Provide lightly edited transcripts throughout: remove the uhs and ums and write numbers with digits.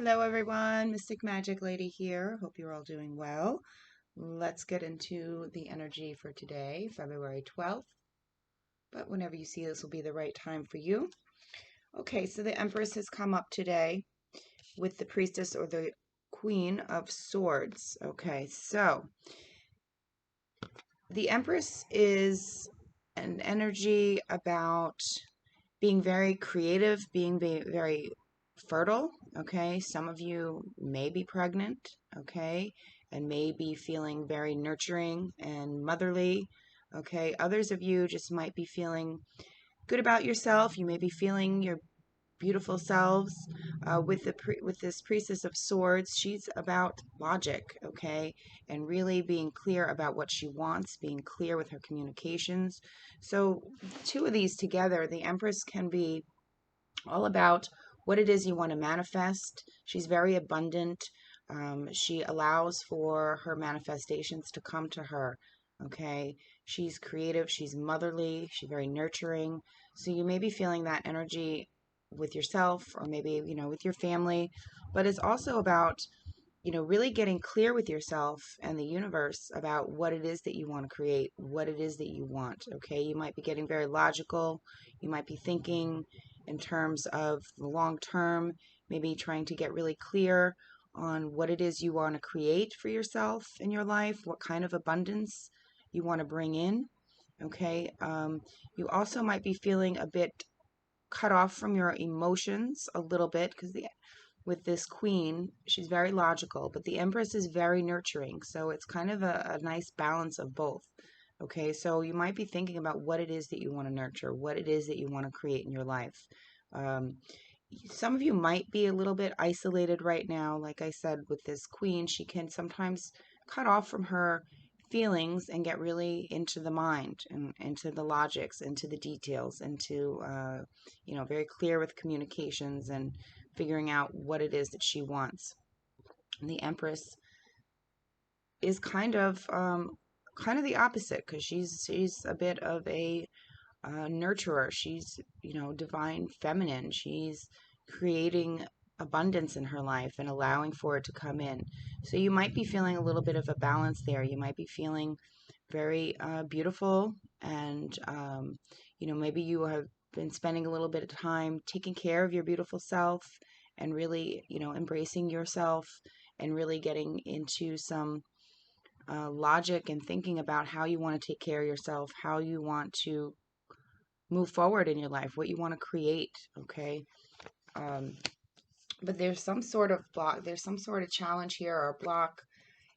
Hello everyone, Mystic Magic Lady here. Hope you're all doing well. Let's get into the energy for today, February 12th. But whenever you see this will be the right time for you. Okay, so the Empress has come up today with the Priestess or the Queen of Swords. Okay, so the Empress is an energy about being very creative, being very fertile. Okay, some of you may be pregnant, okay, and may be feeling very nurturing and motherly. Okay, others of you just might be feeling good about yourself. You may be feeling your beautiful selves. With this Priestess of Swords, she's about logic, okay, and really being clear about what she wants, being clear with her communications. So two of these together, the Empress can be all about what it is you want to manifest. She's very abundant. She allows for her manifestations to come to her. Okay, she's creative, she's motherly, she's very nurturing. So you may be feeling that energy with yourself, or maybe, with your family, but it's also about, really getting clear with yourself and the universe about what it is that you want to create, what it is that you want. Okay, you might be getting very logical, you might be thinking in terms of the long term, maybe trying to get really clear on what it is you want to create for yourself in your life, what kind of abundance you want to bring in. Okay, you also might be feeling a bit cut off from your emotions a little bit, because with this queen, she's very logical, but the Empress is very nurturing. So it's kind of a nice balance of both. Okay, so you might be thinking about what it is that you want to nurture, what it is that you want to create in your life. Um, some of you might be a little bit isolated right now. Like I said, with this queen, she can sometimes cut off from her feelings and get really into the mind and into the logics, into the details, into very clear with communications and figuring out what it is that she wants. And the Empress is kind of the opposite, because she's a bit of a nurturer. She's, divine feminine. She's creating abundance in her life and allowing for it to come in. So you might be feeling a little bit of a balance there. You might be feeling very beautiful, and maybe you have been spending a little bit of time taking care of your beautiful self and really, embracing yourself and really getting into some logic and thinking about how you want to take care of yourself, how you want to move forward in your life, what you want to create. Okay, um, but there's some sort of block, there's some sort of challenge here, or a block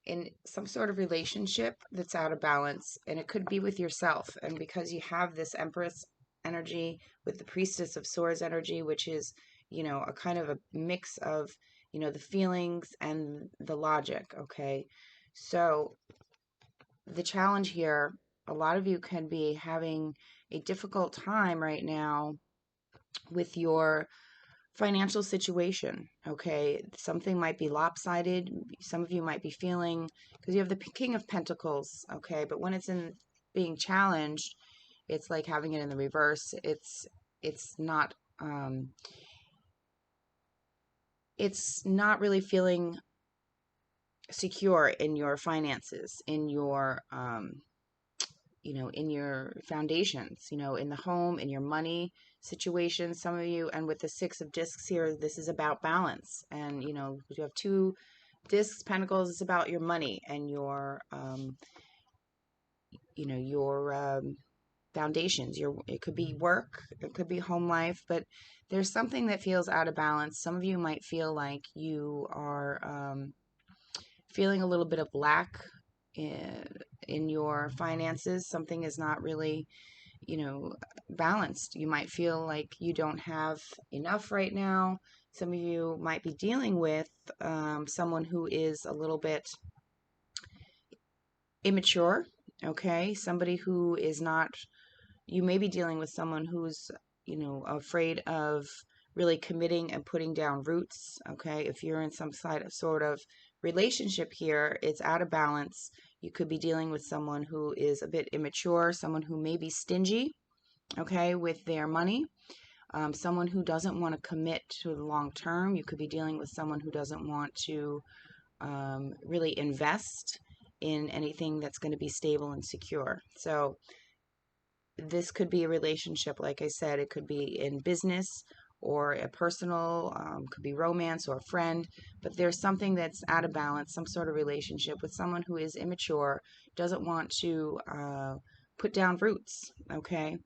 in some sort of relationship that's out of balance, and it could be with yourself. And because you have this Empress energy with the Priestess of Swords energy, which is, a kind of a mix of, the feelings and the logic. Okay, so the challenge here, a lot of you can be having a difficult time right now with your financial situation. Okay, something might be lopsided. Some of you might be feeling, because you have the King of Pentacles. Okay, but when it's in being challenged, it's like having it in the reverse. It's not really feeling secure in your finances, in your foundations, in the home, in your money situation. Some of you, and with the Six of Discs here, this is about balance. And, you have two discs, pentacles, it's about your money and your foundations. It could be work, it could be home life, but there's something that feels out of balance. Some of you might feel like you are feeling a little bit of lack in your finances. Something is not really, balanced. You might feel like you don't have enough right now. Some of you might be dealing with someone who is a little bit immature. Okay, somebody who is not. You may be dealing with someone who's, afraid of really committing and putting down roots. Okay, if you're in some sort of relationship here, it's out of balance. You could be dealing with someone who is a bit immature, someone who may be stingy, okay, with their money. someone who doesn't want to commit to the long term. You could be dealing with someone who doesn't want to really invest in anything that's going to be stable and secure. So this could be a relationship, like I said, it could be in business or a personal, could be romance or a friend, but there's something that's out of balance, some sort of relationship with someone who is immature, doesn't want to put down roots, okay?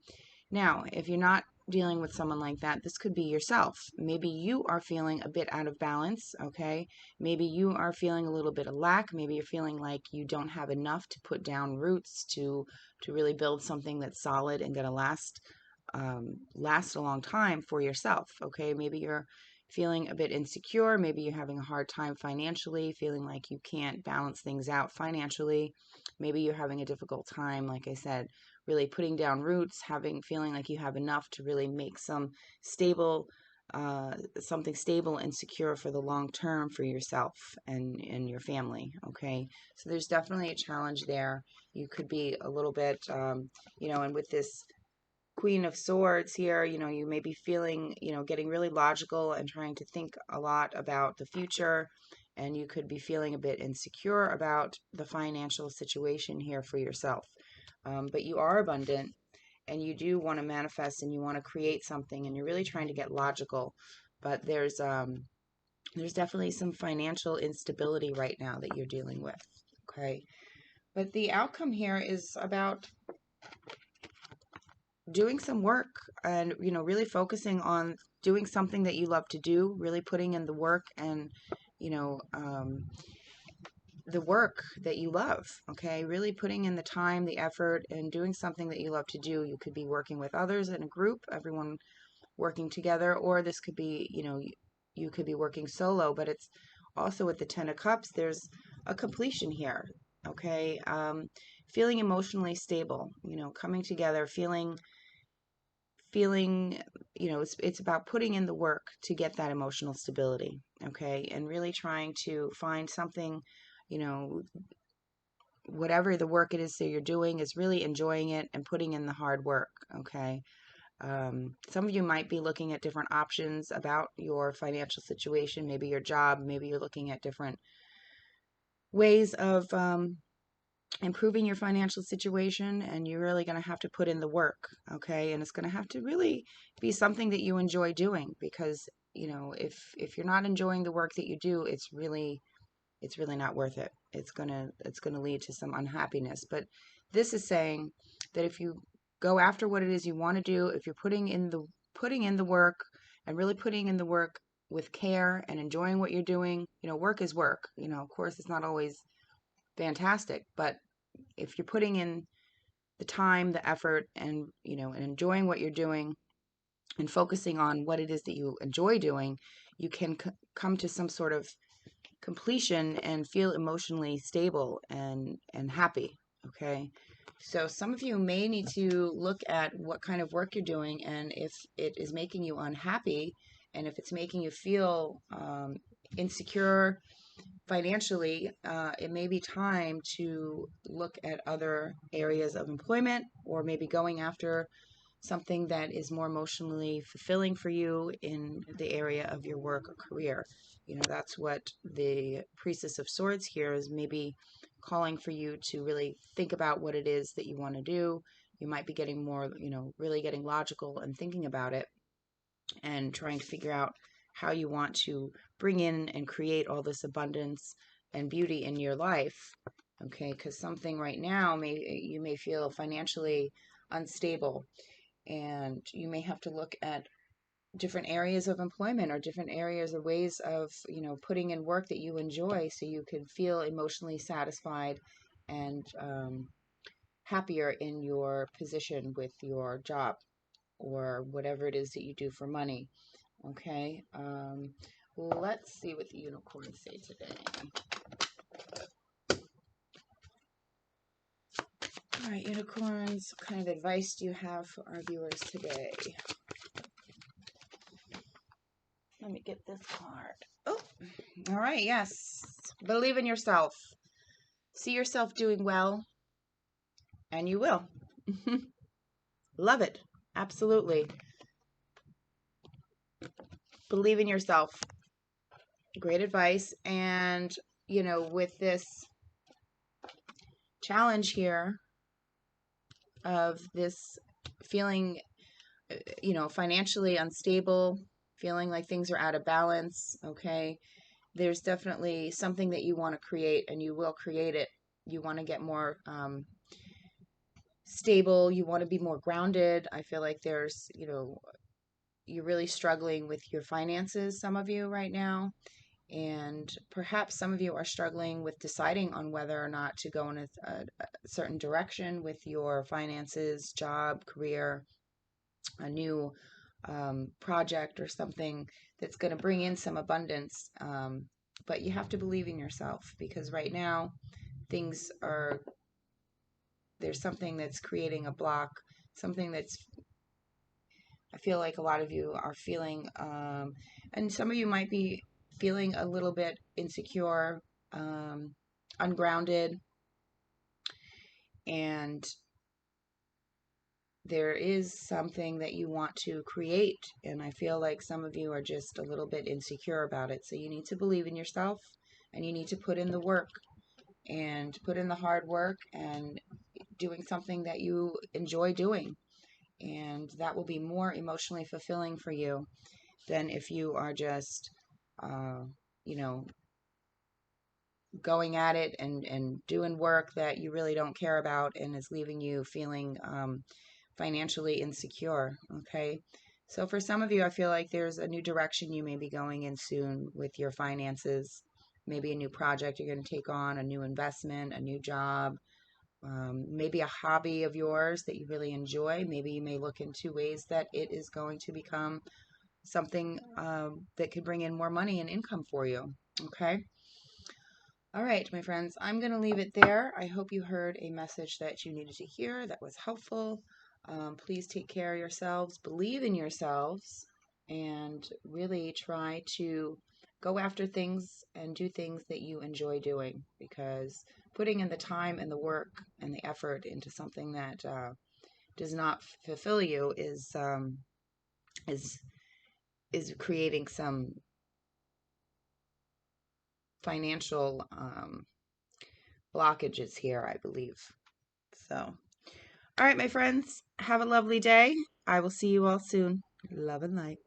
Now, if you're not dealing with someone like that, this could be yourself. Maybe you are feeling a bit out of balance, okay? Maybe you are feeling a little bit of lack. Maybe you're feeling like you don't have enough to put down roots to really build something that's solid and going to last a long time for yourself, okay? Maybe you're feeling a bit insecure. Maybe you're having a hard time financially, feeling like you can't balance things out financially. Maybe you're having a difficult time, like I said, really putting down roots, feeling like you have enough to really make something stable and secure for the long term for yourself and your family. Okay, so there's definitely a challenge there. You could be a little bit, and with this Queen of Swords here, you may be feeling, getting really logical and trying to think a lot about the future. And you could be feeling a bit insecure about the financial situation here for yourself. But you are abundant and you do want to manifest and you want to create something and you're really trying to get logical. But there's definitely some financial instability right now that you're dealing with. Okay. But the outcome here is about doing some work and, really focusing on doing something that you love to do, really putting in the work and, you know, um, the work that you love, okay? Really putting in the time, the effort, and doing something that you love to do. You could be working with others in a group, everyone working together, or this could be, you could be working solo, but it's also with the Ten of Cups, there's a completion here, okay? Feeling emotionally stable, coming together, feeling, it's about putting in the work to get that emotional stability, okay? And really trying to find something, you know, whatever the work it is that you're doing is really enjoying it and putting in the hard work, okay? Some of you might be looking at different options about your financial situation, maybe your job, maybe you're looking at different ways of improving your financial situation, and you're really going to have to put in the work, okay? And it's going to have to really be something that you enjoy doing, because if you're not enjoying the work that you do, it's really not worth it. It's gonna lead to some unhappiness. But this is saying that if you go after what it is you want to do, if you're putting in the work and really putting in the work with care and enjoying what you're doing, work is work. Of course it's not always fantastic, but if you're putting in the time, the effort, and enjoying what you're doing and focusing on what it is that you enjoy doing, you can come to some sort of completion and feel emotionally stable and happy, okay? So some of you may need to look at what kind of work you're doing, and if it is making you unhappy and if it's making you feel insecure financially, it may be time to look at other areas of employment, or maybe going after something that is more emotionally fulfilling for you in the area of your work or career. That's what the Priestess of Swords here is maybe calling for you to really think about what it is that you want to do. You might be getting more, really getting logical and thinking about it and trying to figure out how you want to bring in and create all this abundance and beauty in your life. Okay, because something right now, you may feel financially unstable, and you may have to look at different areas of employment or different areas or ways of putting in work that you enjoy, so you can feel emotionally satisfied and happier in your position with your job or whatever it is that you do for money. Okay, let's see what the unicorns say today. All right, unicorns, what kind of advice do you have for our viewers today? Let me get this card. Oh, all right, yes. Believe in yourself. See yourself doing well, and you will. Love it. Absolutely. believe in yourself. Great advice. And, with this challenge here of this feeling, financially unstable, feeling like things are out of balance, okay? There's definitely something that you want to create, and you will create it. You want to get more stable. You want to be more grounded. I feel like you're really struggling with your finances, some of you right now. And perhaps some of you are struggling with deciding on whether or not to go in a certain direction with your finances, job, career, a new project or something that's going to bring in some abundance. But you have to believe in yourself, because right now things are, there's something that's creating a block, something that's, I feel like a lot of you are feeling, and some of you might be feeling a little bit insecure, ungrounded, and there is something that you want to create. And I feel like some of you are just a little bit insecure about it. So you need to believe in yourself, and you need to put in the work and put in the hard work and doing something that you enjoy doing. And that will be more emotionally fulfilling for you than if you are just, uh, you know, going at it and doing work that you really don't care about and is leaving you feeling financially insecure. Okay. So for some of you, I feel like there's a new direction you may be going in soon with your finances. Maybe a new project you're going to take on, a new investment, a new job, maybe a hobby of yours that you really enjoy. Maybe you may look into ways that it is going to become something that could bring in more money and income for you. Okay. All right, my friends, I'm going to leave it there. I hope you heard a message that you needed to hear that was helpful. Please take care of yourselves, believe in yourselves, and really try to go after things and do things that you enjoy doing, because putting in the time and the work and the effort into something that does not fulfill you is is creating some financial blockages here, I believe. So, all right, my friends, have a lovely day. I will see you all soon. Love and light.